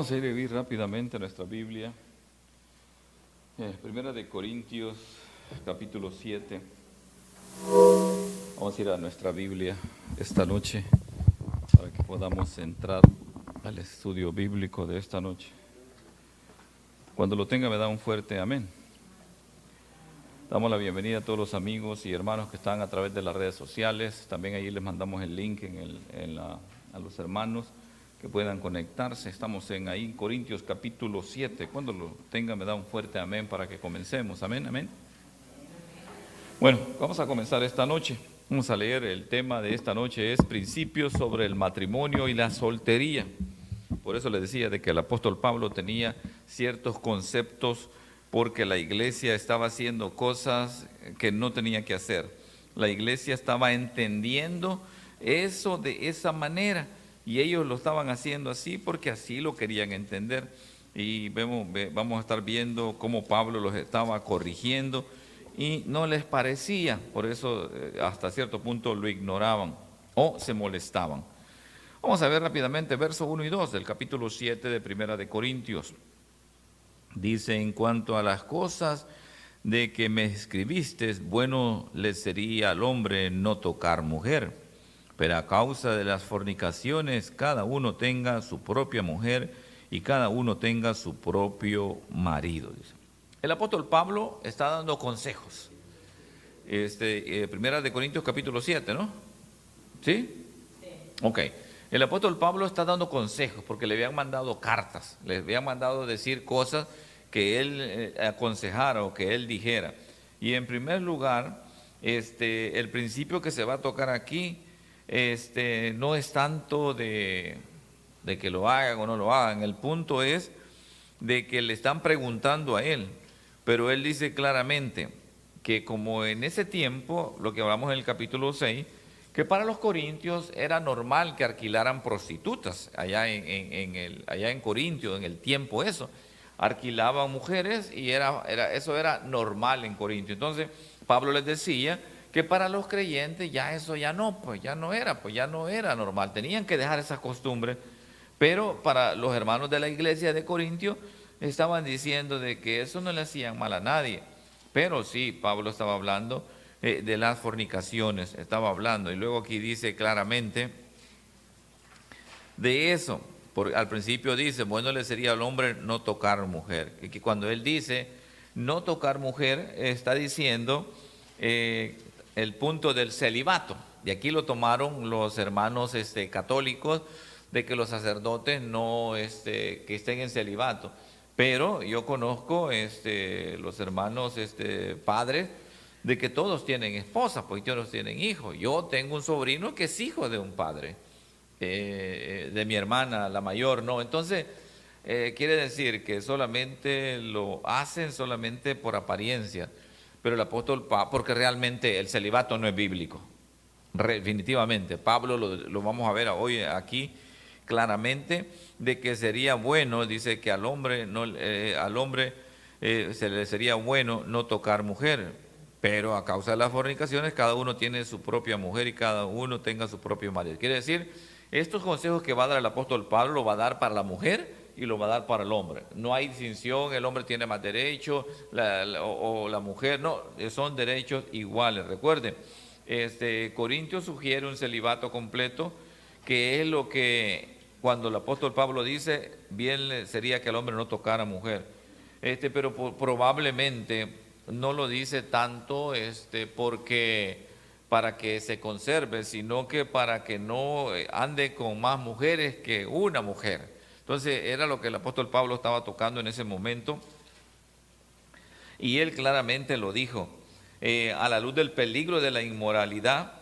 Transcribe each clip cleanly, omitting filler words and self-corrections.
Vamos a ir rápidamente a nuestra Biblia. Primera de Corintios, capítulo 7. Vamos a ir a nuestra Biblia esta noche para que podamos entrar al estudio bíblico de esta noche. Cuando lo tenga me da un fuerte amén. Damos la bienvenida a todos los amigos y hermanos que están a través de las redes sociales. También ahí les mandamos el link a los hermanos que puedan conectarse. Estamos en Corintios capítulo 7. Cuando lo tenga me da un fuerte amén para que comencemos. Amén, amén. Bueno, vamos a comenzar esta noche. Vamos a leer el tema de esta noche, es principios sobre el matrimonio y la soltería. Por eso les decía de que el apóstol Pablo tenía ciertos conceptos porque la iglesia estaba haciendo cosas que no tenía que hacer. La iglesia estaba entendiendo eso de esa manera y ellos lo estaban haciendo así porque así lo querían entender. Y vamos a estar viendo cómo Pablo los estaba corrigiendo y no les parecía, por eso hasta cierto punto lo ignoraban o se molestaban. Vamos a ver rápidamente versos 1 y 2 del capítulo 7 de Primera de Corintios. Dice: en cuanto a las cosas de que me escribiste, bueno le sería al hombre no tocar mujer, pero a causa de las fornicaciones cada uno tenga su propia mujer y cada uno tenga su propio marido. Dice. El apóstol Pablo está dando consejos. Primera de Corintios capítulo 7, ¿no? ¿Sí? Sí. Ok. El apóstol Pablo está dando consejos porque le habían mandado cartas, le habían mandado decir cosas que él aconsejara o que él dijera. Y en primer lugar, el principio que se va a tocar aquí, no es tanto de que lo hagan o no lo hagan. El punto es de que le están preguntando a él, pero él dice claramente que como en ese tiempo, lo que hablamos en el capítulo 6, que para los corintios era normal que alquilaran prostitutas, allá en Corintio, en el tiempo eso, alquilaban mujeres y eso era normal en Corintio. Entonces Pablo les decía que para los creyentes ya eso ya no era normal, tenían que dejar esas costumbres, pero para los hermanos de la iglesia de Corintio estaban diciendo de que eso no le hacían mal a nadie, pero sí, Pablo estaba hablando de las fornicaciones, estaba hablando, y luego aquí dice claramente de eso. Al principio dice, bueno le sería al hombre no tocar mujer, que cuando él dice no tocar mujer, está diciendo el punto del celibato, y aquí lo tomaron los hermanos católicos, de que los sacerdotes no que estén en celibato, pero yo conozco los hermanos padres, de que todos tienen esposas, pues todos tienen hijos. Yo tengo un sobrino que es hijo de un padre, de mi hermana, la mayor, ¿no? Entonces, quiere decir que solamente lo hacen solamente por apariencia, pero el apóstol Pablo, porque realmente el celibato no es bíblico, definitivamente. Pablo lo vamos a ver hoy aquí claramente, de que sería bueno, dice que al hombre se le sería bueno no tocar mujer, pero a causa de las fornicaciones cada uno tiene su propia mujer y cada uno tenga su propio marido. Quiere decir, estos consejos que va a dar el apóstol Pablo lo va a dar para la mujer y lo va a dar para el hombre. No hay distinción, el hombre tiene más derecho o la mujer, no, son derechos iguales. Recuerden, Corintios sugiere un celibato completo, que es lo que cuando el apóstol Pablo dice, bien sería que el hombre no tocara mujer. Pero probablemente no lo dice tanto porque para que se conserve, sino que para que no ande con más mujeres que una mujer. Entonces era lo que el apóstol Pablo estaba tocando en ese momento, y él claramente lo dijo, a la luz del peligro de la inmoralidad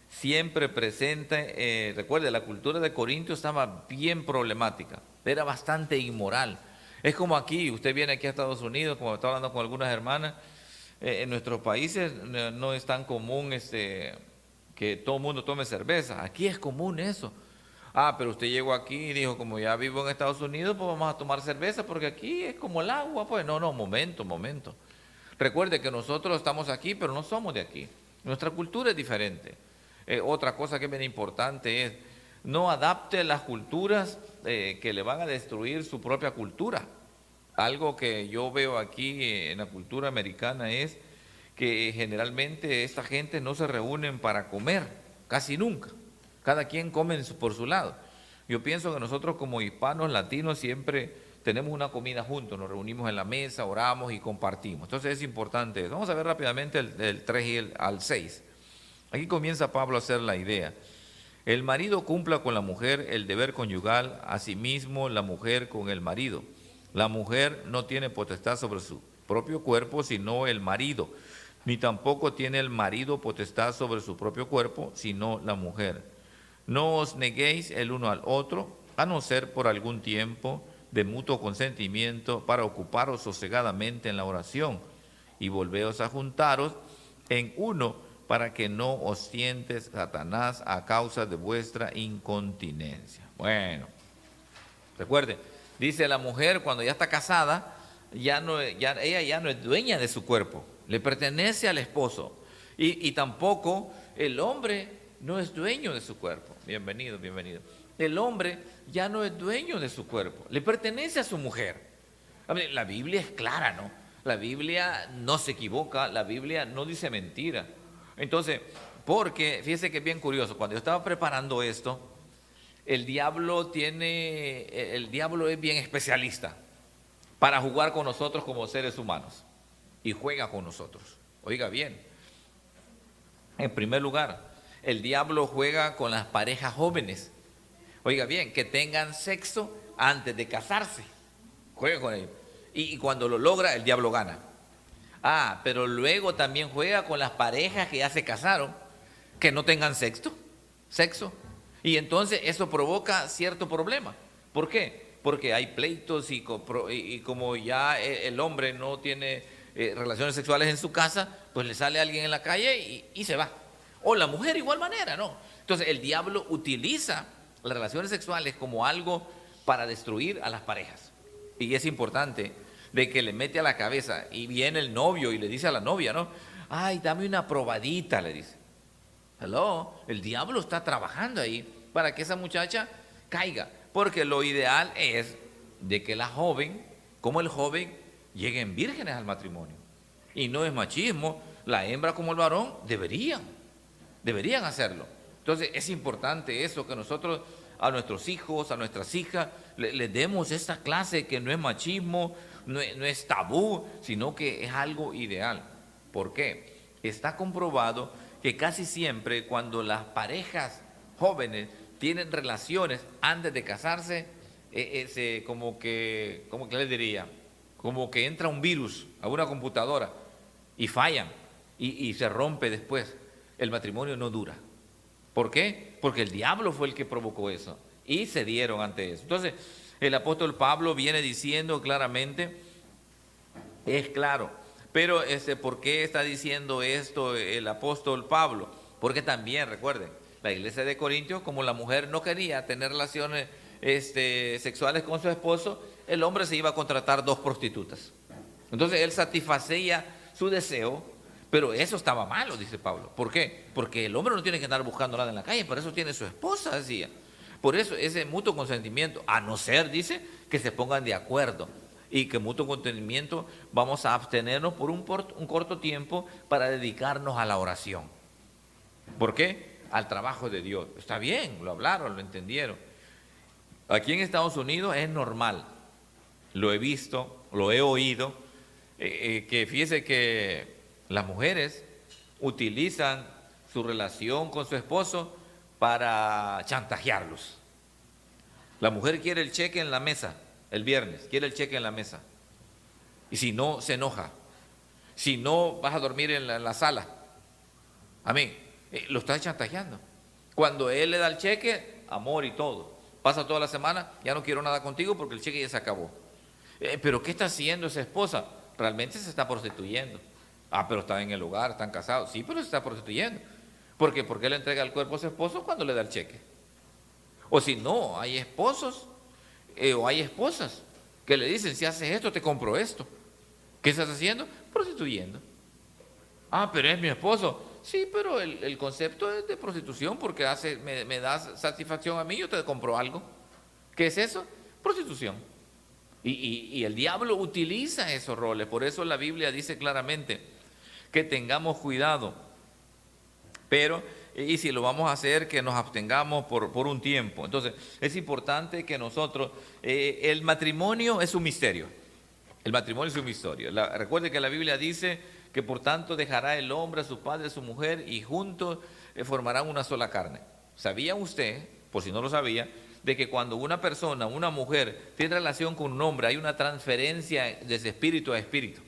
siempre presente. Recuerde, la cultura de Corinto estaba bien problemática, era bastante inmoral. Es como aquí, usted viene aquí a Estados Unidos, como estaba hablando con algunas hermanas, en nuestros países no es tan común que todo el mundo tome cerveza. Aquí es común eso. Pero usted llegó aquí y dijo, como ya vivo en Estados Unidos, pues vamos a tomar cerveza porque aquí es como el agua. Pues no, momento. Recuerde que nosotros estamos aquí, pero no somos de aquí. Nuestra cultura es diferente. Otra cosa que es bien importante es, no adapte las culturas que le van a destruir su propia cultura. Algo que yo veo aquí en la cultura americana es que generalmente esta gente no se reúnen para comer, casi nunca. Cada quien come por su lado. Yo pienso que nosotros como hispanos, latinos, siempre tenemos una comida juntos, nos reunimos en la mesa, oramos y compartimos. Entonces es importante eso. Vamos a ver rápidamente el 3 y al 6. Aquí comienza Pablo a hacer la idea. El marido cumpla con la mujer el deber conyugal, asimismo la mujer con el marido. La mujer no tiene potestad sobre su propio cuerpo, sino el marido, ni tampoco tiene el marido potestad sobre su propio cuerpo, sino la mujer. No os neguéis el uno al otro, a no ser por algún tiempo de mutuo consentimiento, para ocuparos sosegadamente en la oración, y volveos a juntaros en uno, para que no os tiente Satanás a causa de vuestra incontinencia. Bueno, recuerden, dice la mujer cuando ya está casada, ella ya no es dueña de su cuerpo, le pertenece al esposo. Y tampoco el hombre no es dueño de su cuerpo. Bienvenido, bienvenido. El hombre ya no es dueño de su cuerpo, le pertenece a su mujer. A ver, la Biblia es clara, ¿no? La Biblia no se equivoca, la Biblia no dice mentira. Entonces, porque, fíjese que es bien curioso, cuando yo estaba preparando esto, el diablo es bien especialista para jugar con nosotros como seres humanos. Y juega con nosotros. Oiga bien, en primer lugar, el diablo juega con las parejas jóvenes. Oiga bien, que tengan sexo antes de casarse. Juega con ellos. Y cuando lo logra, el diablo gana. Ah, pero luego también juega con las parejas que ya se casaron, que no tengan sexo. Y entonces eso provoca cierto problema. ¿Por qué? Porque hay pleitos y como ya el hombre no tiene relaciones sexuales en su casa, pues le sale alguien en la calle y se va. O la mujer igual manera, ¿no? Entonces el diablo utiliza las relaciones sexuales como algo para destruir a las parejas. Y es importante de que le mete a la cabeza y viene el novio y le dice a la novia, ¿no? Ay, dame una probadita, le dice. Hello, el diablo está trabajando ahí para que esa muchacha caiga, porque lo ideal es de que la joven, como el joven, lleguen vírgenes al matrimonio. Y no es machismo, la hembra como el varón deberían hacerlo. Entonces es importante eso, que nosotros a nuestros hijos, a nuestras hijas, les demos esta clase que no es machismo, no es tabú, sino que es algo ideal. ¿Por qué? Está comprobado que casi siempre cuando las parejas jóvenes tienen relaciones antes de casarse, ¿cómo que les diría? Como que entra un virus a una computadora y fallan y se rompe después. El matrimonio no dura. ¿Por qué? Porque el diablo fue el que provocó eso y se dieron ante eso. Entonces, el apóstol Pablo viene diciendo claramente, es claro, pero ¿por qué está diciendo esto el apóstol Pablo? Porque también, recuerden, la iglesia de Corintios, como la mujer no quería tener relaciones sexuales con su esposo, el hombre se iba a contratar 2 prostitutas. Entonces él satisfacía su deseo, pero eso estaba malo, dice Pablo. ¿Por qué? Porque el hombre no tiene que andar buscando nada en la calle, por eso tiene su esposa, decía. Por eso ese mutuo consentimiento, a no ser, dice, que se pongan de acuerdo. Y que mutuo consentimiento vamos a abstenernos por un corto tiempo para dedicarnos a la oración. ¿Por qué? Al trabajo de Dios. Está bien, lo hablaron, lo entendieron. Aquí en Estados Unidos es normal, lo he visto, lo he oído, que fíjese que las mujeres utilizan su relación con su esposo para chantajearlos. La mujer quiere el cheque en la mesa, el viernes, quiere el cheque en la mesa. Y si no, se enoja. Si no, vas a dormir en la sala. Amén. Lo está chantajeando. Cuando él le da el cheque, amor y todo. Pasa toda la semana, ya no quiero nada contigo porque el cheque ya se acabó. ¿Pero qué está haciendo esa esposa? Realmente se está prostituyendo. Ah, pero está en el hogar, están casados. Sí, pero se está prostituyendo. ¿Por qué? Porque él le entrega el cuerpo a su esposo cuando le da el cheque. O si no, hay esposos o hay esposas que le dicen, si haces esto, te compro esto. ¿Qué estás haciendo? Prostituyendo. Ah, pero es mi esposo. Sí, pero el concepto es de prostitución porque me das satisfacción a mí, yo te compro algo. ¿Qué es eso? Prostitución. Y el diablo utiliza esos roles. Por eso la Biblia dice claramente que tengamos cuidado. Pero, y si lo vamos a hacer, que nos abstengamos por un tiempo. Entonces, es importante que nosotros, el matrimonio es un misterio. El matrimonio es un misterio. Recuerde que la Biblia dice que por tanto dejará el hombre a su padre, a su mujer, y juntos formarán una sola carne. ¿Sabía usted, por si no lo sabía, de que cuando una persona, una mujer, tiene relación con un hombre, hay una transferencia desde espíritu a espíritu?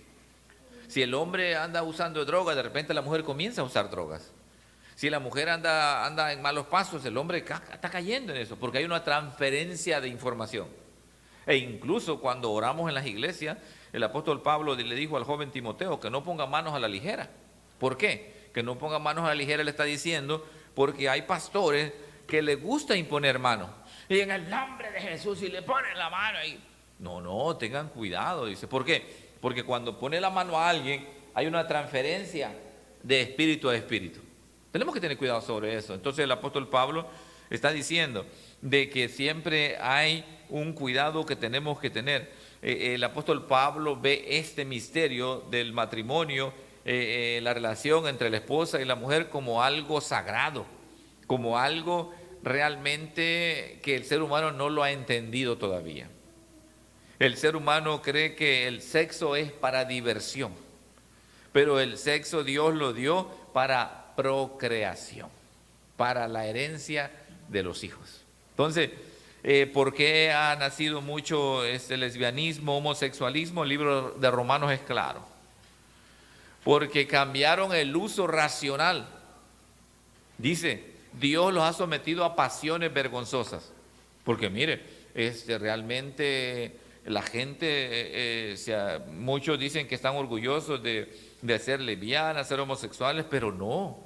Si el hombre anda usando drogas, de repente la mujer comienza a usar drogas. Si la mujer anda en malos pasos, el hombre está cayendo en eso, porque hay una transferencia de información. E incluso cuando oramos en las iglesias, el apóstol Pablo le dijo al joven Timoteo que no ponga manos a la ligera. ¿Por qué? Que no ponga manos a la ligera, le está diciendo, porque hay pastores que les gusta imponer manos. Y en el nombre de Jesús, y le ponen la mano ahí. No, tengan cuidado, dice. ¿Por qué? Porque cuando pone la mano a alguien, hay una transferencia de espíritu a espíritu. Tenemos que tener cuidado sobre eso. Entonces el apóstol Pablo está diciendo de que siempre hay un cuidado que tenemos que tener. El apóstol Pablo ve este misterio del matrimonio, la relación entre la esposa y la mujer, como algo sagrado, como algo realmente que el ser humano no lo ha entendido todavía. El ser humano cree que el sexo es para diversión, pero el sexo Dios lo dio para procreación, para la herencia de los hijos. Entonces, ¿por qué ha nacido mucho este lesbianismo, homosexualismo? El libro de Romanos es claro. Porque cambiaron el uso racional. Dice, Dios los ha sometido a pasiones vergonzosas. Porque mire, realmente la gente, muchos dicen que están orgullosos de ser lesbianas, ser homosexuales, pero no.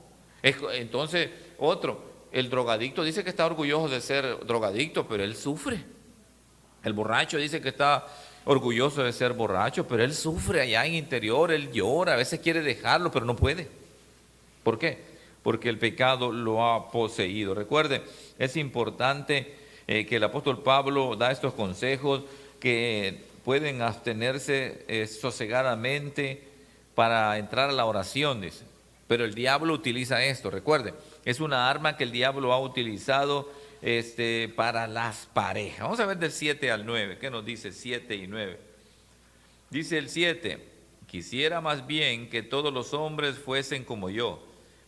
Entonces, el drogadicto dice que está orgulloso de ser drogadicto, pero él sufre. El borracho dice que está orgulloso de ser borracho, pero él sufre allá en interior, él llora, a veces quiere dejarlo, pero no puede. ¿Por qué? Porque el pecado lo ha poseído. Recuerde, es importante que el apóstol Pablo da estos consejos que pueden abstenerse sosegadamente para entrar a la oración, dice. Pero el diablo utiliza esto, recuerde, es una arma que el diablo ha utilizado para las parejas. Vamos a ver del 7 al 9, ¿qué nos dice 7 y 9? Dice el 7, quisiera más bien que todos los hombres fuesen como yo,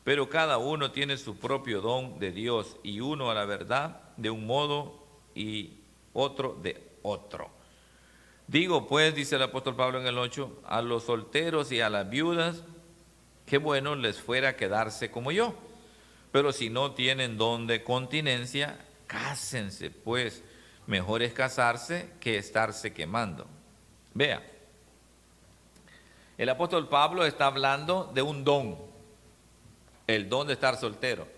pero cada uno tiene su propio don de Dios, y uno a la verdad de un modo y otro de otro. Digo pues, dice el apóstol Pablo en el 8, a los solteros y a las viudas, qué bueno les fuera quedarse como yo. Pero si no tienen don de continencia, cásense, pues mejor es casarse que estarse quemando. Vea, el apóstol Pablo está hablando de un don, el don de estar soltero.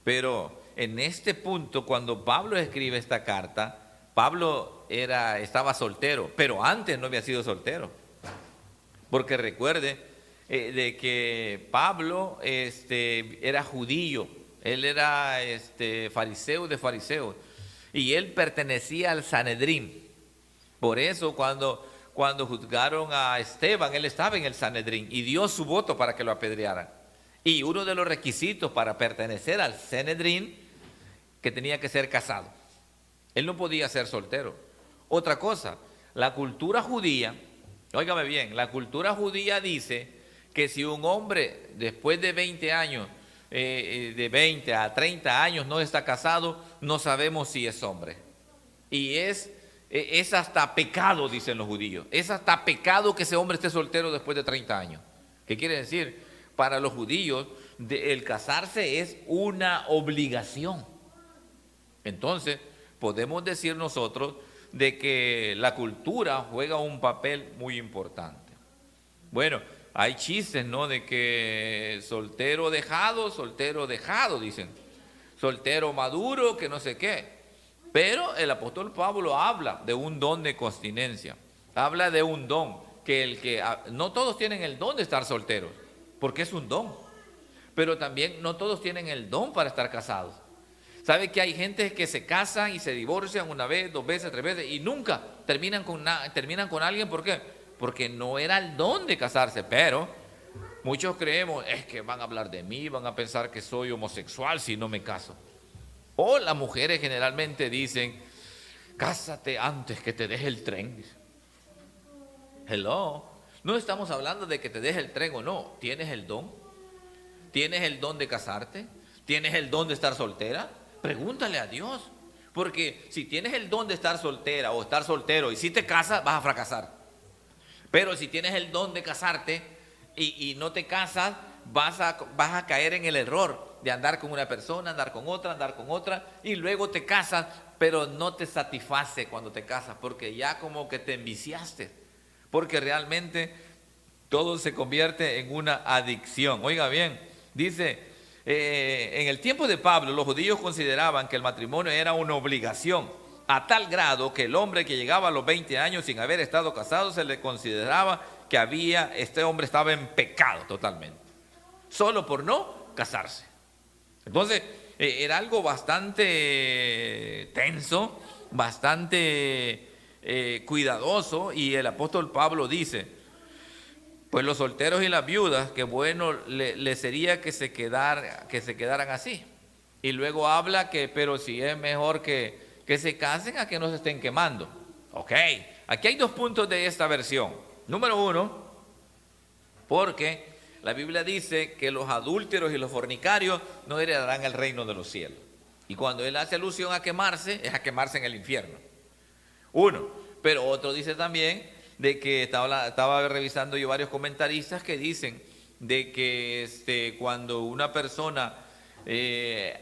Pero en este punto, cuando Pablo escribe esta carta, Pablo estaba soltero, pero antes no había sido soltero. Porque recuerde de que Pablo era judío, él era fariseo de fariseos, y él pertenecía al Sanedrín. Por eso cuando juzgaron a Esteban, él estaba en el Sanedrín y dio su voto para que lo apedrearan. Y uno de los requisitos para pertenecer al Sanedrín, que tenía que ser casado. Él no podía ser soltero. Otra cosa, la cultura judía, óigame bien, la cultura judía dice que si un hombre después de 20 años, de 20 a 30 años no está casado, no sabemos si es hombre. Y es hasta pecado, dicen los judíos. Es hasta pecado que ese hombre esté soltero después de 30 años. ¿Qué quiere decir? Para los judíos, el casarse es una obligación. Entonces, podemos decir nosotros de que la cultura juega un papel muy importante. Bueno, hay chistes, ¿no? De que soltero dejado, dicen. Soltero maduro, que no sé qué. Pero el apóstol Pablo habla de un don de continencia. Habla de un don, no todos tienen el don de estar solteros, porque es un don. Pero también no todos tienen el don para estar casados. ¿Sabe que hay gente que se casan y se divorcian una vez, 2 veces, 3 veces y nunca terminan con alguien? ¿Por qué? Porque no era el don de casarse, pero muchos creemos, es que van a hablar de mí, van a pensar que soy homosexual si no me caso. O las mujeres generalmente dicen, cásate antes que te deje el tren. Hello, no estamos hablando de que te deje el tren o no. ¿Tienes el don? ¿Tienes el don de casarte? ¿Tienes el don de estar soltera? Pregúntale a Dios, porque si tienes el don de estar soltera o estar soltero y si te casas, vas a fracasar. Pero si tienes el don de casarte y no te casas, vas a caer en el error de andar con una persona, andar con otra y luego te casas, pero no te satisface cuando te casas, porque ya como que te enviciaste, porque realmente todo se convierte en una adicción. Oiga bien, dice... en el tiempo de Pablo, los judíos consideraban que el matrimonio era una obligación, a tal grado que el hombre que llegaba a los 20 años sin haber estado casado se le consideraba que este hombre estaba en pecado totalmente, solo por no casarse. Entonces, era algo bastante tenso, bastante cuidadoso, y el apóstol Pablo dice, pues los solteros y las viudas, que bueno le sería que se quedaran así. Y luego habla que, pero si es mejor que se casen a que no se estén quemando. Ok, aquí hay 2 puntos de esta versión. Número 1, porque la Biblia dice que los adúlteros y los fornicarios no heredarán el reino de los cielos. Y cuando él hace alusión a quemarse, es a quemarse en el infierno. Uno, pero otro dice también de que estaba revisando yo varios comentaristas que dicen de que cuando una persona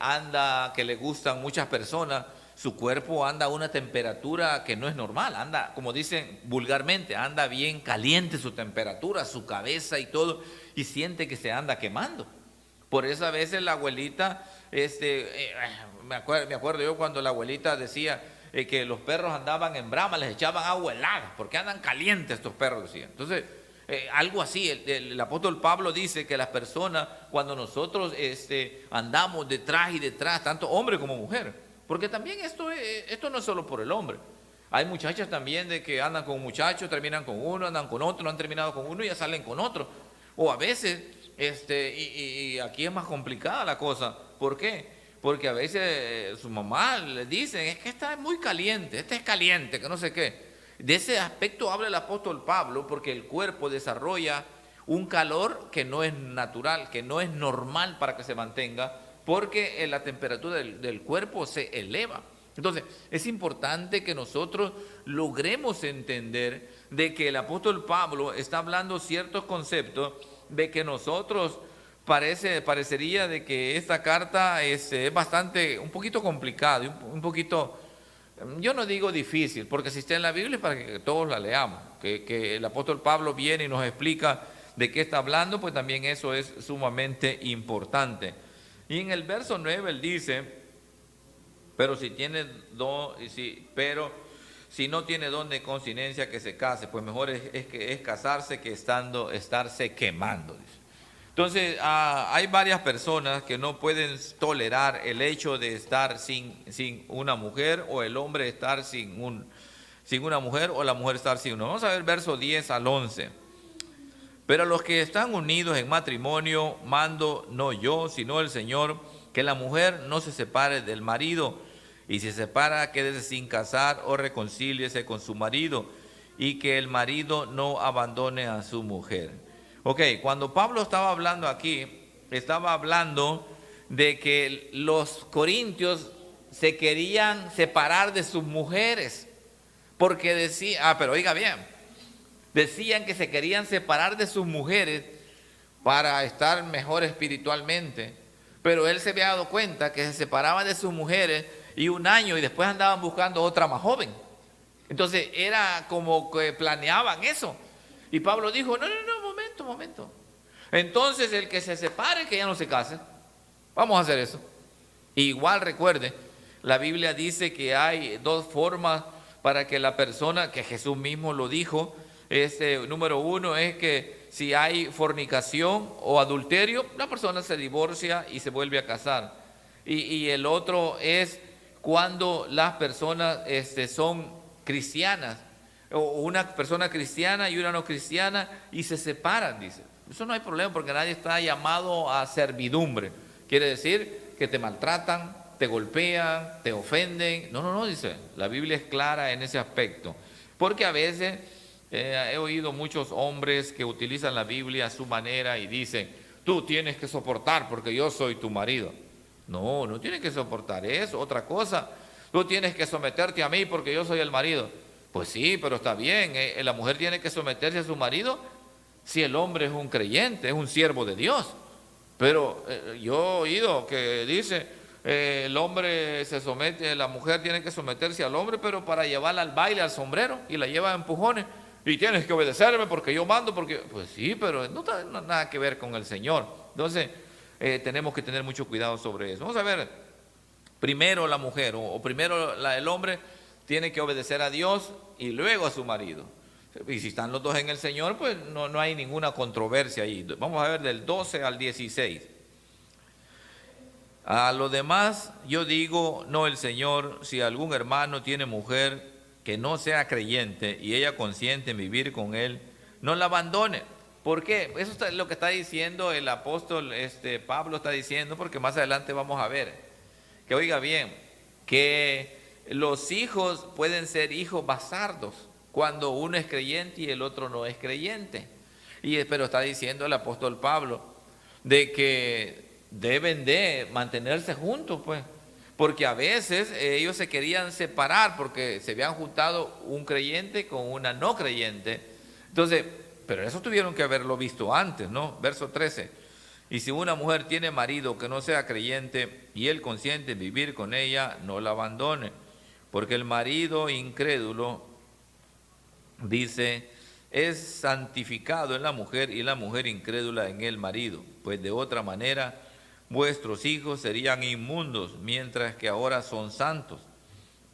anda, que le gustan muchas personas, su cuerpo anda a una temperatura que no es normal, anda, como dicen vulgarmente, anda bien caliente su temperatura, su cabeza y todo, y siente que se anda quemando. Por eso a veces la abuelita, me acuerdo yo cuando la abuelita decía, que los perros andaban en brama, les echaban agua helada, porque andan calientes estos perros, decían. Entonces, algo así, el apóstol Pablo dice que las personas, cuando nosotros andamos detrás y detrás, tanto hombre como mujer, porque también esto no es solo por el hombre. Hay muchachas también de que andan con muchachos, terminan con uno, andan con otro, no han terminado con uno y ya salen con otro. O a veces, y aquí es más complicada la cosa. ¿Por qué? Porque a veces su mamá le dicen, es que está muy caliente, este es caliente, que no sé qué. De ese aspecto habla el apóstol Pablo, porque el cuerpo desarrolla un calor que no es natural, que no es normal para que se mantenga, porque la temperatura del cuerpo se eleva. Entonces, es importante que nosotros logremos entender de que el apóstol Pablo está hablando ciertos conceptos de que nosotros... parecería de que esta carta es bastante, un poquito complicada, un poquito, yo no digo difícil, porque si está en la Biblia es para que todos la leamos, que el apóstol Pablo viene y nos explica de qué está hablando, pues también eso es sumamente importante. Y en el verso 9 él dice, pero si no tiene don de continencia, que se case, pues mejor es casarse que estarse quemando, dice. Entonces, hay varias personas que no pueden tolerar el hecho de estar sin una mujer, o el hombre estar sin una mujer, o la mujer estar sin uno. Vamos a ver verso 10 al 11. Pero a los que están unidos en matrimonio, mando no yo, sino el Señor, que la mujer no se separe del marido, y si se separa, quédese sin casar o reconcíliese con su marido, y que el marido no abandone a su mujer. Ok, cuando Pablo estaba hablando aquí, estaba hablando de que los corintios se querían separar de sus mujeres, porque decían, pero oiga bien, decían que se querían separar de sus mujeres para estar mejor espiritualmente, pero él se había dado cuenta que se separaban de sus mujeres y un año y después andaban buscando otra más joven. Entonces era como que planeaban eso. Y Pablo dijo, no, momento. Entonces el que se separe, que ya no se case. Vamos a hacer eso. Igual recuerde, la Biblia dice que hay 2 formas para que la persona, que Jesús mismo lo dijo, número 1 es que si hay fornicación o adulterio, la persona se divorcia y se vuelve a casar. y el otro es cuando las personas son cristianas, o una persona cristiana y una no cristiana, y se separan, dice. Eso no hay problema porque nadie está llamado a servidumbre. Quiere decir que te maltratan, te golpean, te ofenden. No, no, no, dice. La Biblia es clara en ese aspecto. Porque a veces he oído muchos hombres que utilizan la Biblia a su manera y dicen, tú tienes que soportar porque yo soy tu marido. No, no tienes que soportar eso, otra cosa. Tú tienes que someterte a mí porque yo soy el marido. Pues sí, pero está bien, la mujer tiene que someterse a su marido si el hombre es un creyente, es un siervo de Dios. Pero yo he oído que dice, el hombre se somete, la mujer tiene que someterse al hombre, pero para llevarla al baile, al sombrero, y la lleva a empujones. Y tienes que obedecerme porque yo mando, porque... Pues sí, pero no tiene nada que ver con el Señor. Entonces, tenemos que tener mucho cuidado sobre eso. Vamos a ver, primero la mujer, o primero el hombre tiene que obedecer a Dios y luego a su marido. Y si están los dos en el Señor, pues no hay ninguna controversia ahí. Vamos a ver del 12 al 16. A lo demás yo digo, no el Señor, si algún hermano tiene mujer que no sea creyente y ella consiente en vivir con él, no la abandone. ¿Por qué? Eso es lo que está diciendo el apóstol Pablo, está diciendo, porque más adelante vamos a ver, que oiga bien, que los hijos pueden ser hijos bastardos cuando uno es creyente y el otro no es creyente. Pero está diciendo el apóstol Pablo de que deben de mantenerse juntos, pues, porque a veces ellos se querían separar porque se habían juntado un creyente con una no creyente. Entonces, pero eso tuvieron que haberlo visto antes, ¿no? Verso 13. Y si una mujer tiene marido que no sea creyente y él consiente en vivir con ella, no la abandone, porque el marido incrédulo, dice, es santificado en la mujer y la mujer incrédula en el marido, pues de otra manera vuestros hijos serían inmundos, mientras que ahora son santos.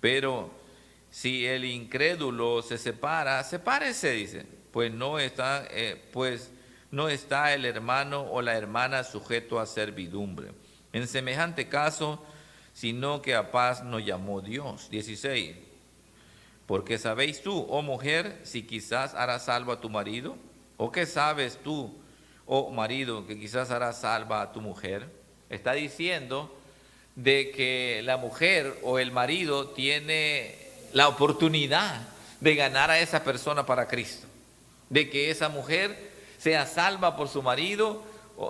Pero si el incrédulo se separa, sepárese, dice, pues no está el hermano o la hermana sujeto a servidumbre. En semejante caso, sino que a paz nos llamó Dios. 16. Porque sabéis tú, oh mujer, si quizás harás salvo a tu marido, o qué sabes tú, oh marido, que quizás harás salva a tu mujer. Está diciendo de que la mujer o el marido tiene la oportunidad de ganar a esa persona para Cristo, de que esa mujer sea salva por su marido.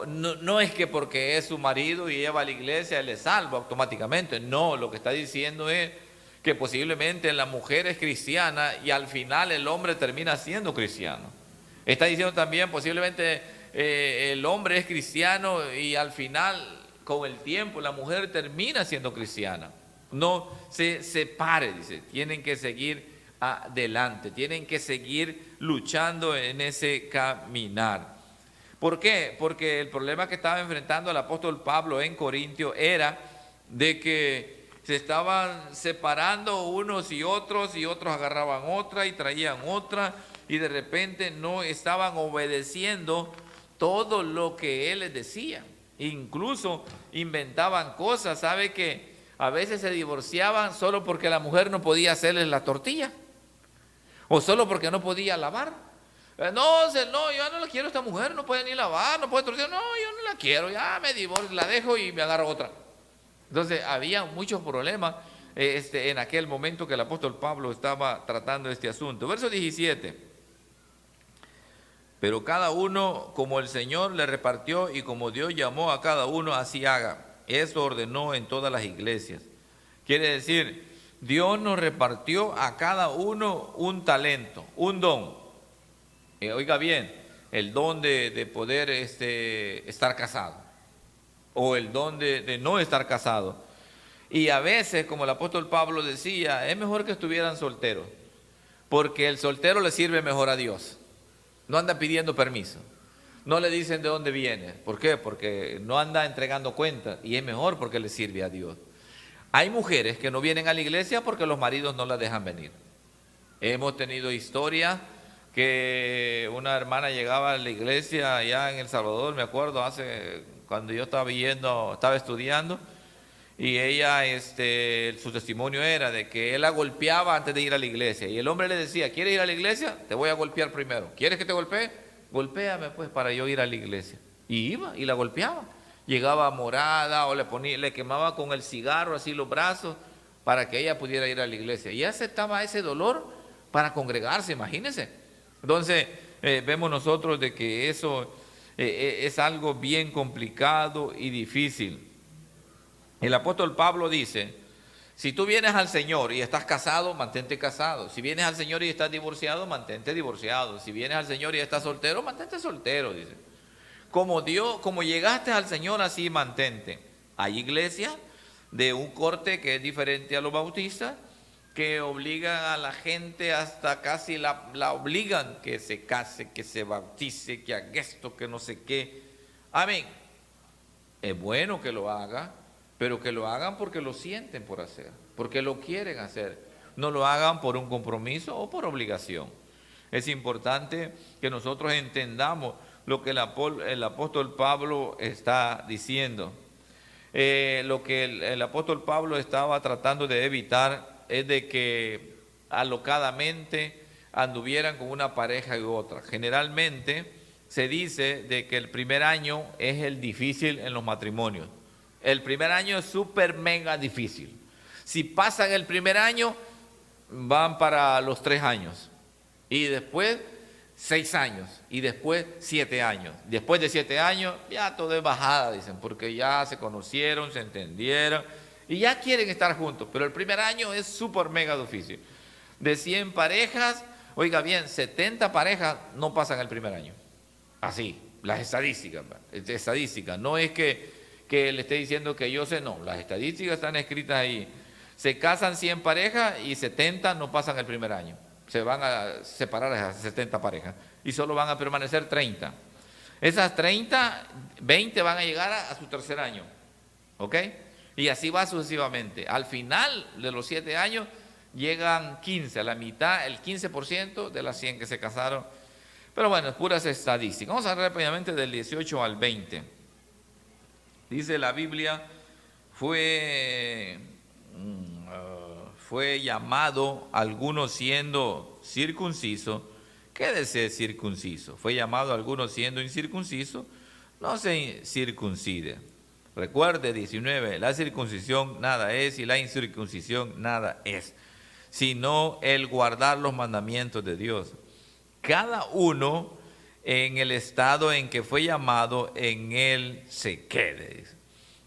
No es que porque es su marido y ella va a la iglesia, él es salvo automáticamente. No, lo que está diciendo es que posiblemente la mujer es cristiana y al final el hombre termina siendo cristiano. Está diciendo también posiblemente el hombre es cristiano y al final, con el tiempo, la mujer termina siendo cristiana. No se separe, dice, tienen que seguir adelante, tienen que seguir luchando en ese caminar. ¿Por qué? Porque el problema que estaba enfrentando el apóstol Pablo en Corintio era de que se estaban separando unos y otros agarraban otra y traían otra, y de repente no estaban obedeciendo todo lo que él les decía. Incluso inventaban cosas, ¿sabe? Que a veces se divorciaban solo porque la mujer no podía hacerles la tortilla, o solo porque no podía lavar. No, yo no la quiero, esta mujer no puede ni lavar, no puede tortillar, no, yo no la quiero, ya me divorcio, la dejo y me agarro otra. Entonces había muchos problemas en aquel momento que el apóstol Pablo estaba tratando este asunto. Verso 17. Pero cada uno como el Señor le repartió y como Dios llamó a cada uno, así haga. Eso ordenó en todas las iglesias. Quiere decir, Dios nos repartió a cada uno un talento, un don. Oiga bien, el don de poder estar casado, o el don de no estar casado. Y a veces, como el apóstol Pablo decía, es mejor que estuvieran solteros, porque el soltero le sirve mejor a Dios. No anda pidiendo permiso, no le dicen de dónde viene. ¿Por qué? Porque no anda entregando cuentas, y es mejor porque le sirve a Dios. Hay mujeres que no vienen a la iglesia porque los maridos no las dejan venir. Hemos tenido historias que una hermana llegaba a la iglesia allá en El Salvador, me acuerdo, cuando yo estaba estudiando, y ella, su testimonio era de que él la golpeaba antes de ir a la iglesia. Y el hombre le decía, ¿quieres ir a la iglesia? Te voy a golpear primero. ¿Quieres que te golpee? Golpéame pues para yo ir a la iglesia. Y iba y la golpeaba. Llegaba morada o le quemaba con el cigarro así los brazos para que ella pudiera ir a la iglesia. Y aceptaba ese dolor para congregarse, imagínense. Entonces, vemos nosotros de que eso es algo bien complicado y difícil. El apóstol Pablo dice, si tú vienes al Señor y estás casado, mantente casado. Si vienes al Señor y estás divorciado, mantente divorciado. Si vienes al Señor y estás soltero, mantente soltero, dice. Como llegaste al Señor, así mantente. Hay iglesias de un corte que es diferente a los bautistas, que obligan a la gente, hasta casi la obligan que se case, que se bautice, que haga esto, que no sé qué. Amén. Es bueno que lo haga, pero que lo hagan porque lo sienten por hacer, porque lo quieren hacer. No lo hagan por un compromiso o por obligación. Es importante que nosotros entendamos lo que el apóstol Pablo está diciendo. Lo que el apóstol Pablo estaba tratando de evitar es de que alocadamente anduvieran con una pareja y otra. Generalmente se dice de que el primer año es el difícil en los matrimonios. El primer año es súper mega difícil. Si pasan el primer año, van para los 3 años. Y después 6 años. Y después 7 años. Después de 7 años, ya todo es bajada, dicen, porque ya se conocieron, se entendieron y ya quieren estar juntos. Pero el primer año es súper mega difícil. De 100 parejas, oiga bien, 70 parejas no pasan el primer año. Así, las estadísticas. No es que le esté diciendo que yo sé, no, las estadísticas están escritas ahí. Se casan 100 parejas y 70 no pasan el primer año. Se van a separar esas 70 parejas y solo van a permanecer 30. Esas 30, 20 van a llegar a su tercer año, ¿ok? Y así va sucesivamente. Al final de los 7 años llegan 15, a la mitad, el 15% de las 100 que se casaron. Pero bueno, es puras estadísticas. Vamos a ver rápidamente del 18 al 20. Dice la Biblia, fue llamado algunos siendo circunciso. ¿Qué de ser circunciso? Fue llamado algunos siendo incircunciso, no se circuncide. Recuerde 19, la circuncisión nada es y la incircuncisión nada es, sino el guardar los mandamientos de Dios. Cada uno en el estado en que fue llamado, en él se quede.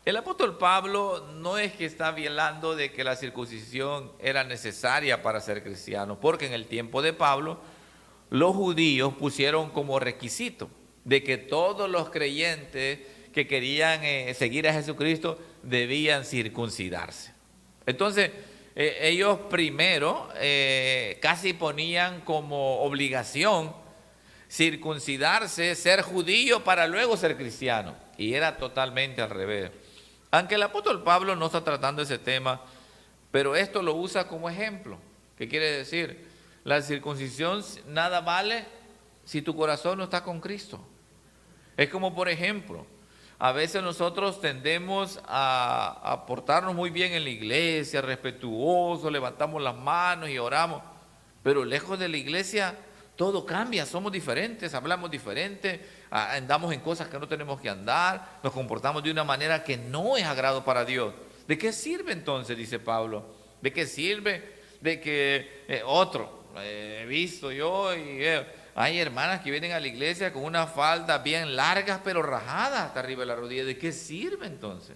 El apóstol Pablo no es que está hablando de que la circuncisión era necesaria para ser cristiano, porque en el tiempo de Pablo los judíos pusieron como requisito de que todos los creyentes que querían seguir a Jesucristo debían circuncidarse. Entonces, ellos primero casi ponían como obligación circuncidarse, ser judío para luego ser cristiano. Y era totalmente al revés. Aunque el apóstol Pablo no está tratando ese tema, pero esto lo usa como ejemplo. ¿Qué quiere decir? La circuncisión nada vale si tu corazón no está con Cristo. Es como, por ejemplo, a veces nosotros tendemos a portarnos muy bien en la iglesia, respetuosos, levantamos las manos y oramos, pero lejos de la iglesia todo cambia, somos diferentes, hablamos diferente, andamos en cosas que no tenemos que andar, nos comportamos de una manera que no es agrado para Dios. ¿De qué sirve entonces, dice Pablo? ¿De qué sirve de que he visto yo y hay hermanas que vienen a la iglesia con unas faldas bien largas pero rajadas hasta arriba de la rodilla? ¿De qué sirve entonces?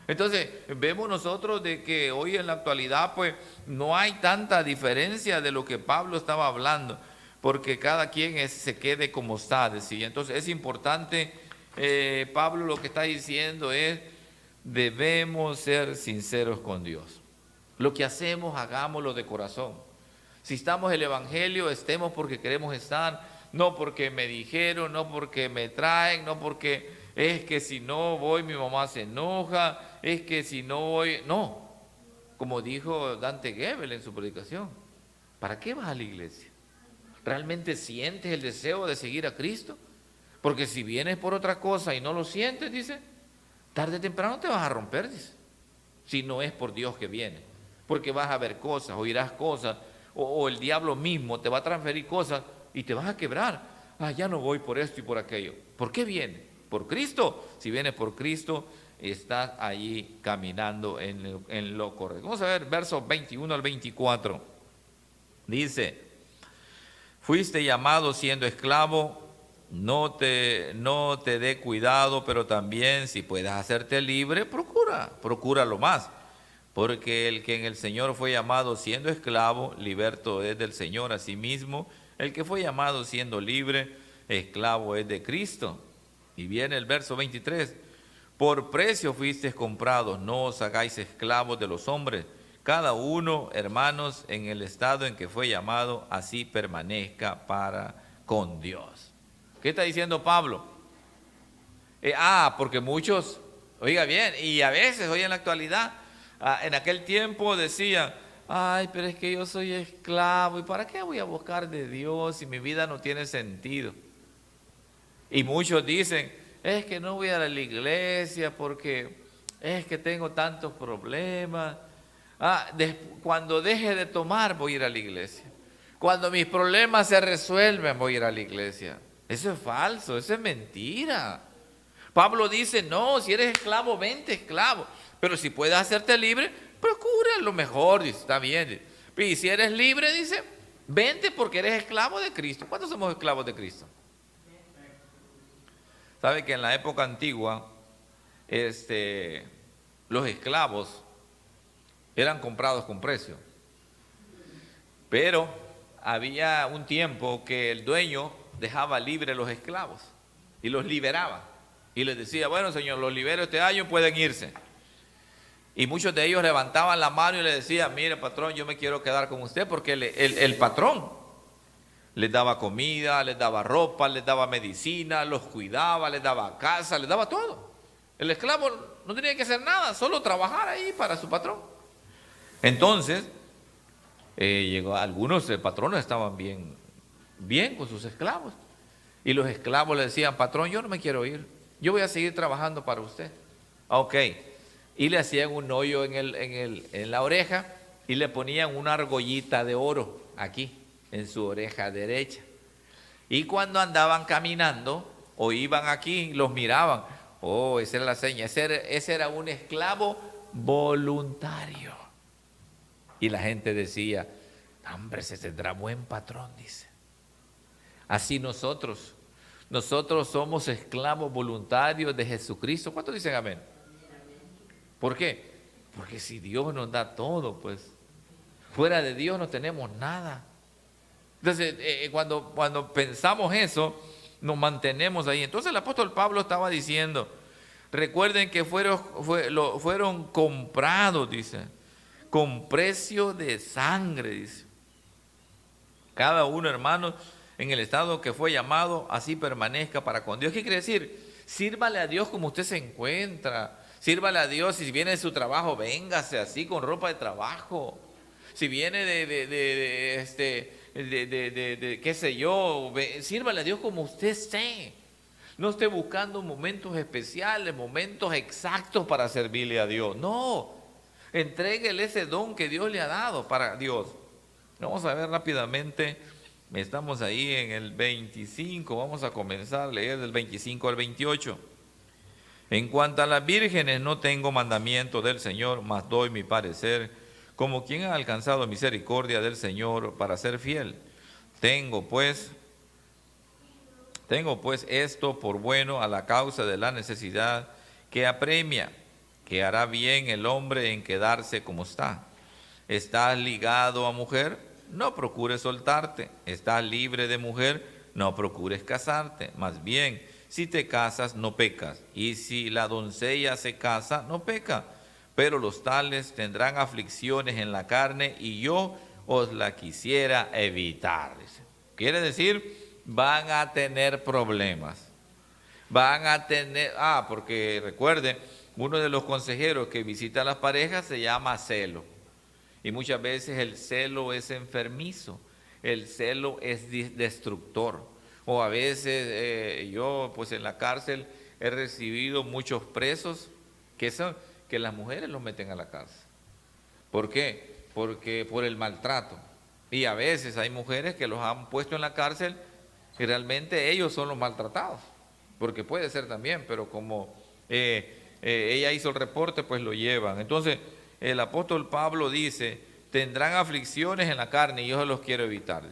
Entonces vemos nosotros de que hoy en la actualidad pues no hay tanta diferencia de lo que Pablo estaba hablando, porque cada quien se quede como está, decía. Entonces es importante, Pablo lo que está diciendo es, debemos ser sinceros con Dios. Lo que hacemos, hagámoslo de corazón. Si estamos en el evangelio, estemos porque queremos estar, no porque me dijeron, no porque me traen, no porque es que si no voy mi mamá se enoja, es que si no voy, no. Como dijo Dante Gebel en su predicación, ¿para qué vas a la iglesia? ¿Realmente sientes el deseo de seguir a Cristo? Porque si vienes por otra cosa y no lo sientes, dice, tarde o temprano te vas a romper, dice. si no es por Dios que viene. Porque vas a ver cosas, oirás cosas, o el diablo mismo te va a transferir cosas y te vas a quebrar. Ah, ya no voy por esto y por aquello. ¿Por qué viene? ¿Por Cristo? Si viene por Cristo, estás allí caminando en lo correcto. Vamos a ver versos 21 al 24. Dice: fuiste llamado siendo esclavo, no te dé cuidado, pero también si puedes hacerte libre, procúralo más. Porque el que en el Señor fue llamado siendo esclavo, liberto es del Señor. Asimismo, el que fue llamado siendo libre, esclavo es de Cristo. Y viene el verso 23. Por precio fuisteis comprados, no os hagáis esclavos de los hombres. Cada uno, hermanos, en el estado en que fue llamado, así permanezca para con Dios. ¿Qué está diciendo Pablo? Porque muchos, oiga bien, y a veces, hoy en la actualidad, en aquel tiempo decían: ay, pero es que yo soy esclavo, ¿y para qué voy a buscar de Dios si mi vida no tiene sentido? Y muchos dicen: es que no voy a la iglesia porque es que tengo tantos problemas. Cuando deje de tomar voy a ir a la iglesia. Cuando mis problemas se resuelven voy a ir a la iglesia. Eso es falso, eso es mentira. Pablo dice: no, si eres esclavo, vente esclavo. Pero si puedes hacerte libre, procura lo mejor, dice, está bien. Y si eres libre, dice, vente porque eres esclavo de Cristo. ¿Cuántos somos esclavos de Cristo? Sabe que en la época antigua, los esclavos eran comprados con precio. Pero había un tiempo que el dueño dejaba libre los esclavos y los liberaba. Y les decía: bueno, señor, los libero este año, pueden irse. Y muchos de ellos levantaban la mano y le decían: mire, patrón, yo me quiero quedar con usted, porque el patrón les daba comida, les daba ropa, les daba medicina, los cuidaba, les daba casa, les daba todo. El esclavo no tenía que hacer nada, solo trabajar ahí para su patrón. Entonces, algunos patronos estaban bien con sus esclavos. Y los esclavos le decían: patrón, yo no me quiero ir, yo voy a seguir trabajando para usted. Ok. Y le hacían un hoyo en la oreja y le ponían una argollita de oro aquí, en su oreja derecha. Y cuando andaban caminando o iban aquí, los miraban. Oh, esa era la seña. Ese era un esclavo voluntario. Y la gente decía: hombre, se tendrá buen patrón, dice. Así nosotros somos esclavos voluntarios de Jesucristo. ¿Cuántos dicen amén? ¿Por qué? Porque si Dios nos da todo, pues fuera de Dios no tenemos nada. Entonces, cuando pensamos eso, nos mantenemos ahí. Entonces el apóstol Pablo estaba diciendo: recuerden que fueron comprados, dice, con precio de sangre, dice. Cada uno, hermanos, en el estado que fue llamado, así permanezca para con Dios. ¿Qué quiere decir? Sírvale a Dios como usted se encuentra. Sírvale a Dios. Si viene de su trabajo, véngase así con ropa de trabajo. Si viene qué sé yo, sírvale a Dios como usted esté. No esté buscando momentos especiales, momentos exactos para servirle a Dios. No, entréguele ese don que Dios le ha dado para Dios. Vamos a ver rápidamente, estamos ahí en el 25, vamos a comenzar a leer del 25 al 28. En cuanto a las vírgenes, no tengo mandamiento del Señor, mas doy mi parecer, como quien ha alcanzado misericordia del Señor para ser fiel. Tengo pues esto por bueno a la causa de la necesidad que apremia, que hará bien el hombre en quedarse como está. ¿Estás ligado a mujer? No procures soltarte. ¿Estás libre de mujer? No procures casarte. Más bien, si te casas, no pecas. Y si la doncella se casa, no peca. Pero los tales tendrán aflicciones en la carne y yo os la quisiera evitar. Quiere decir, van a tener problemas. Van a tener, porque recuerde, uno de los consejeros que visita a las parejas se llama celo. Y muchas veces el celo es enfermizo, el celo es destructor. O a veces yo pues en la cárcel he recibido muchos presos que que las mujeres los meten a la cárcel. ¿Por qué? Porque por el maltrato. Y a veces hay mujeres que los han puesto en la cárcel y realmente ellos son los maltratados. Porque puede ser también, pero como ella hizo el reporte, pues lo llevan. Entonces, el apóstol Pablo dice, tendrán aflicciones en la carne y yo se los quiero evitar.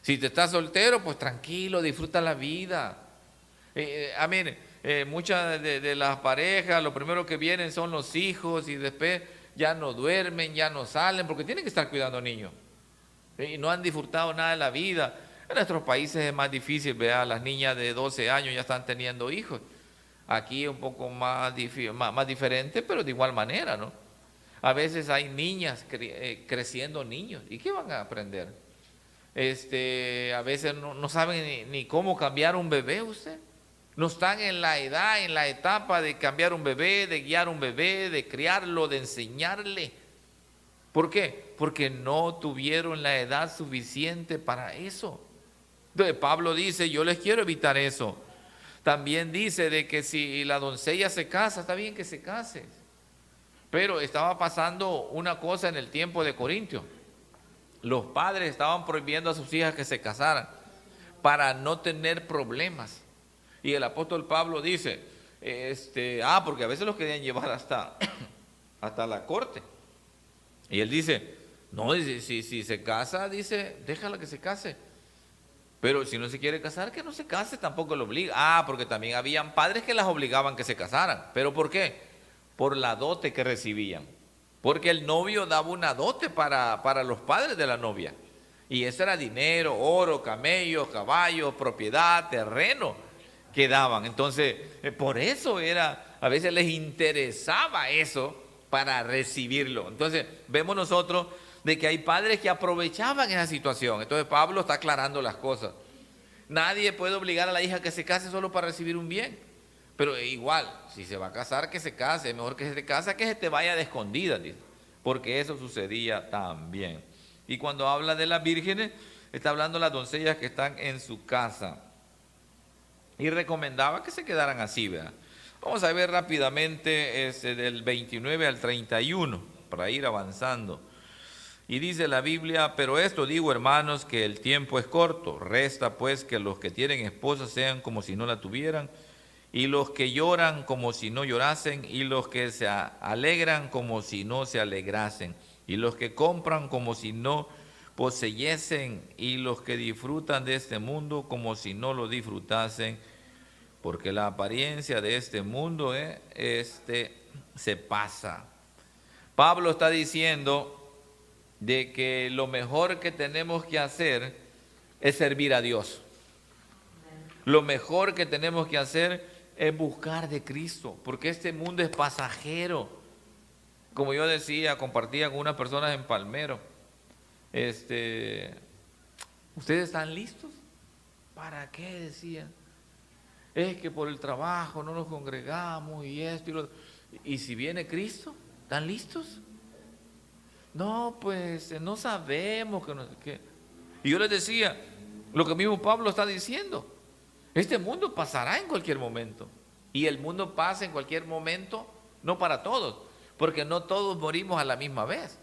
Si te estás soltero, pues tranquilo, disfruta la vida. Mire, muchas de las parejas, lo primero que vienen son los hijos y después ya no duermen, ya no salen, porque tienen que estar cuidando niños. Y no han disfrutado nada de la vida. En nuestros países es más difícil, vea, las niñas de 12 años ya están teniendo hijos. Aquí es un poco más diferente, pero de igual manera, ¿no? A veces hay niñas creciendo niños. ¿Y qué van a aprender? A veces no saben ni cómo cambiar un bebé usted. No están en la edad, en la etapa de cambiar un bebé, de guiar un bebé, de criarlo, de enseñarle. ¿Por qué? Porque no tuvieron la edad suficiente para eso. Entonces Pablo dice, yo les quiero evitar eso. También dice de que si la doncella se casa, está bien que se case. Pero estaba pasando una cosa en el tiempo de Corintio. Los padres estaban prohibiendo a sus hijas que se casaran para no tener problemas. Y el apóstol Pablo dice, porque a veces los querían llevar hasta la corte. Y él dice, no, si se casa, dice, déjala que se case. Pero si no se quiere casar, que no se case, tampoco lo obliga. Porque también habían padres que las obligaban que se casaran. ¿Pero por qué? Por la dote que recibían. Porque el novio daba una dote para los padres de la novia. Y eso era dinero, oro, camellos, caballos, propiedad, terreno que daban. Entonces, por eso a veces les interesaba eso para recibirlo. Entonces, vemos nosotros de que hay padres que aprovechaban esa situación. Entonces, Pablo está aclarando las cosas. Nadie puede obligar a la hija que se case solo para recibir un bien. Pero igual, si se va a casar, que se case. Es mejor que se case que se te vaya de escondida, dice. Porque eso sucedía también. Y cuando habla de las vírgenes, está hablando de las doncellas que están en su casa. Y recomendaba que se quedaran así, ¿verdad? Vamos a ver rápidamente del 29 al 31, para ir avanzando. Y dice la Biblia, pero esto digo, hermanos, que el tiempo es corto. Resta pues que los que tienen esposa sean como si no la tuvieran, y los que lloran como si no llorasen, y los que se alegran como si no se alegrasen, y los que compran como si no poseyesen, y los que disfrutan de este mundo como si no lo disfrutasen, porque la apariencia de este mundo se pasa. Pablo está diciendo de que lo mejor que tenemos que hacer es servir a Dios. Lo mejor que tenemos que hacer es buscar de Cristo, porque este mundo es pasajero. Como yo decía, compartía con unas personas en Palmero, ¿ustedes están listos? ¿Para qué? Decían. Es que por el trabajo no nos congregamos y esto y lo otro. ¿Y si viene Cristo? ¿Están listos? No, pues no sabemos que no sé qué. Y yo les decía, lo que mismo Pablo está diciendo, este mundo pasará en cualquier momento. Y el mundo pasa en cualquier momento, no para todos, porque no todos morimos a la misma vez.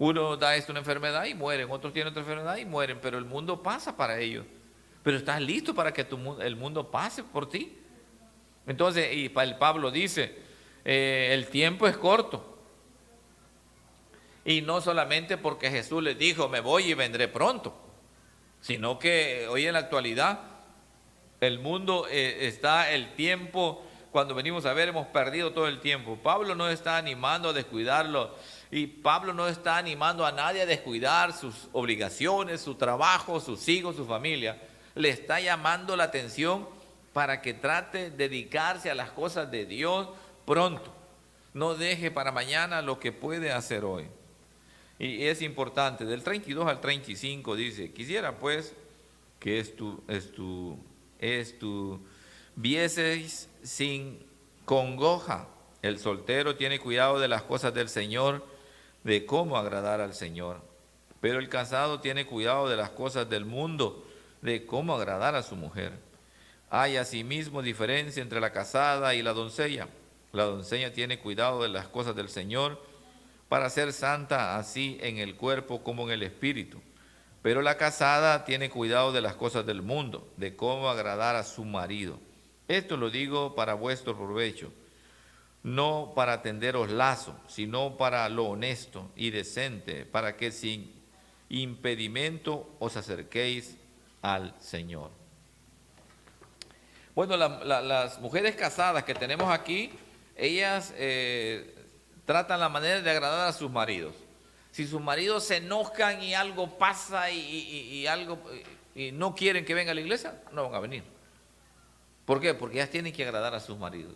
Uno da una enfermedad y mueren, otros tienen otra enfermedad y mueren, pero el mundo pasa para ellos. Pero ¿estás listo para que el mundo pase por ti? Entonces, y el Pablo dice, el tiempo es corto. Y no solamente porque Jesús les dijo, me voy y vendré pronto, sino que hoy en la actualidad, el mundo está el tiempo, cuando venimos a ver, hemos perdido todo el tiempo. Pablo no está animando a descuidarlo, y Pablo no está animando a nadie a descuidar sus obligaciones, su trabajo, sus hijos, su familia. Le está llamando la atención para que trate de dedicarse a las cosas de Dios pronto. No deje para mañana lo que puede hacer hoy. Y es importante, del 32 al 35 dice, quisiera pues que estuvieseis sin congoja. El soltero tiene cuidado de las cosas del Señor, de cómo agradar al Señor. Pero el casado tiene cuidado de las cosas del mundo, de cómo agradar a su mujer. Hay asimismo diferencia entre la casada y la doncella, La doncella tiene cuidado de las cosas del Señor para ser santa así en el cuerpo como en el espíritu. Pero la casada tiene cuidado de las cosas del mundo, de cómo agradar a su marido. Esto lo digo para vuestro provecho, no para tenderos lazo, sino para lo honesto y decente, para que sin impedimento os acerquéis al Señor. Bueno, las mujeres casadas que tenemos aquí, ellas tratan la manera de agradar a sus maridos. Si sus maridos se enojan y algo pasa y no quieren que venga a la iglesia, no van a venir. ¿Por qué? Porque ellas tienen que agradar a sus maridos.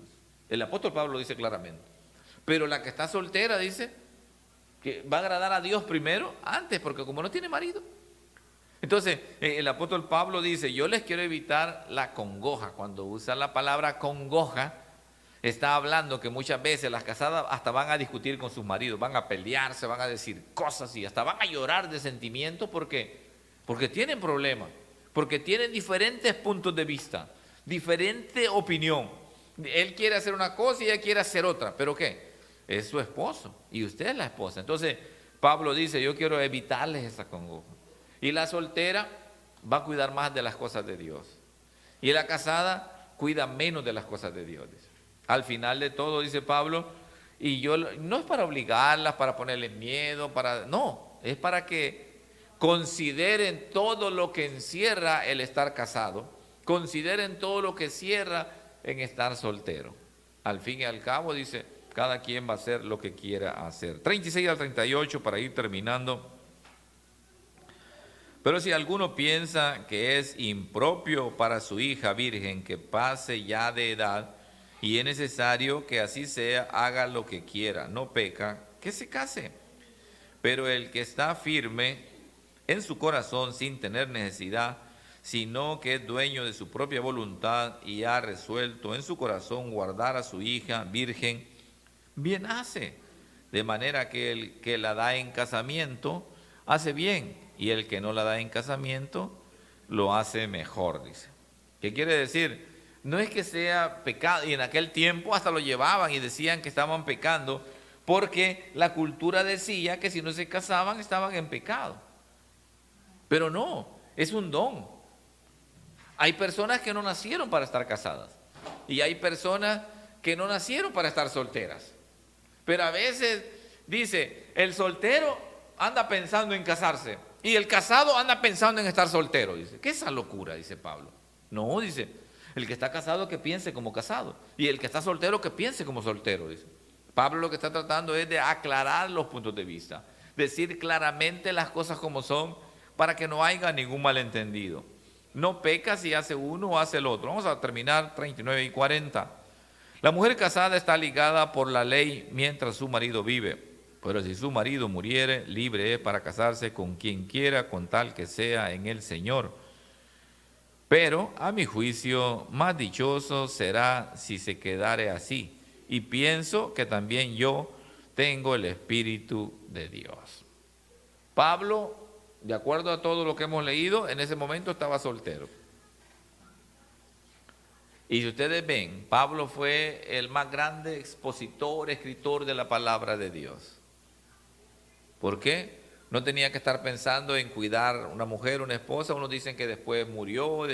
El apóstol Pablo lo dice claramente. Pero la que está soltera dice que va a agradar a Dios primero, antes, porque como no tiene marido. Entonces, el apóstol Pablo dice, yo les quiero evitar la congoja. Cuando usa la palabra congoja, está hablando que muchas veces las casadas hasta van a discutir con sus maridos, van a pelearse, van a decir cosas y hasta van a llorar de sentimiento porque tienen problemas, porque tienen diferentes puntos de vista, diferente opinión. Él quiere hacer una cosa y ella quiere hacer otra, ¿pero qué? Es su esposo y usted es la esposa. Entonces, Pablo dice, yo quiero evitarles esa congoja. Y la soltera va a cuidar más de las cosas de Dios. Y la casada cuida menos de las cosas de Dios. Dice. Al final de todo, dice Pablo, y yo no es para obligarlas, para ponerles miedo, no, es para que consideren todo lo que encierra el estar casado, consideren todo lo que cierra en estar soltero. Al fin y al cabo, dice, cada quien va a hacer lo que quiera hacer. 36 al 38 para ir terminando. Pero si alguno piensa que es impropio para su hija virgen que pase ya de edad y es necesario que así sea, haga lo que quiera, no peca, que se case. Pero el que está firme en su corazón sin tener necesidad, sino que es dueño de su propia voluntad y ha resuelto en su corazón guardar a su hija virgen, bien hace. De manera que el que la da en casamiento hace bien, y el que no la da en casamiento lo hace mejor, dice. ¿Qué quiere decir? No es que sea pecado, y en aquel tiempo hasta lo llevaban y decían que estaban pecando, porque la cultura decía que si no se casaban estaban en pecado. Pero no, es un don. Hay personas que no nacieron para estar casadas y hay personas que no nacieron para estar solteras. Pero a veces dice, el soltero anda pensando en casarse y el casado anda pensando en estar soltero. Dice, ¿qué es esa locura? Dice Pablo. No, dice, el que está casado que piense como casado y el que está soltero que piense como soltero. Dice. Pablo lo que está tratando es de aclarar los puntos de vista, decir claramente las cosas como son para que no haya ningún malentendido. No peca si hace uno o hace el otro. Vamos a terminar 39 y 40. La mujer casada está ligada por la ley mientras su marido vive, pero si su marido muriere, libre es para casarse con quien quiera, con tal que sea en el Señor. Pero a mi juicio, más dichoso será si se quedare así. Y pienso que también yo tengo el Espíritu de Dios. Pablo, de acuerdo a todo lo que hemos leído, en ese momento estaba soltero. Y si ustedes ven, Pablo fue el más grande expositor, escritor de la palabra de Dios. ¿Por qué? No tenía que estar pensando en cuidar una mujer, una esposa. Unos dicen que después murió,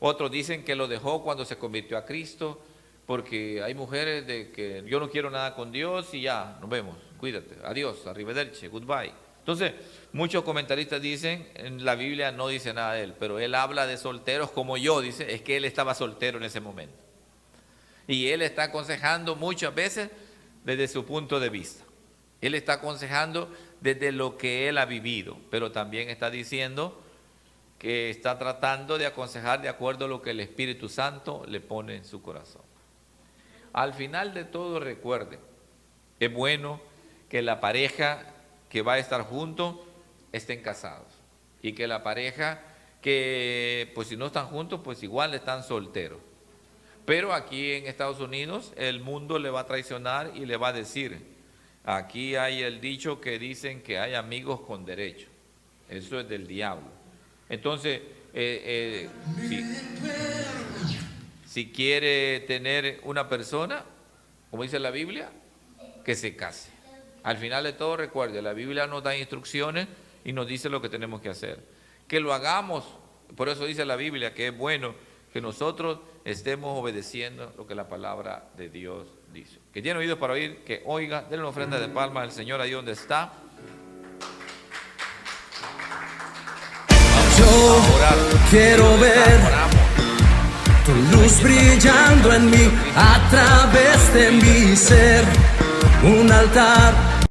otros dicen que lo dejó cuando se convirtió a Cristo, porque hay mujeres de que yo no quiero nada con Dios y ya, nos vemos, cuídate, adiós, arrivederci, goodbye. Entonces, muchos comentaristas dicen, en la Biblia no dice nada de él, pero él habla de solteros como yo, dice, es que él estaba soltero en ese momento. Y él está aconsejando muchas veces desde su punto de vista. Él está aconsejando desde lo que él ha vivido, pero también está diciendo que está tratando de aconsejar de acuerdo a lo que el Espíritu Santo le pone en su corazón. Al final de todo, recuerde, es bueno que la pareja que va a estar juntos estén casados y que la pareja que pues si no están juntos pues igual están solteros. Pero aquí en Estados Unidos el mundo le va a traicionar y le va a decir, aquí hay el dicho que dicen que hay amigos con derecho, eso es del diablo. Entonces si quiere tener una persona, como dice la Biblia, que se case. Al final de todo, recuerde, la Biblia nos da instrucciones y nos dice lo que tenemos que hacer. Que lo hagamos, por eso dice la Biblia que es bueno que nosotros estemos obedeciendo lo que la palabra de Dios dice. Que tiene oídos para oír, que oiga, denle una ofrenda de palmas al Señor ahí donde está. Yo quiero ver tu luz brillando en mí, a través de mi ser, un altar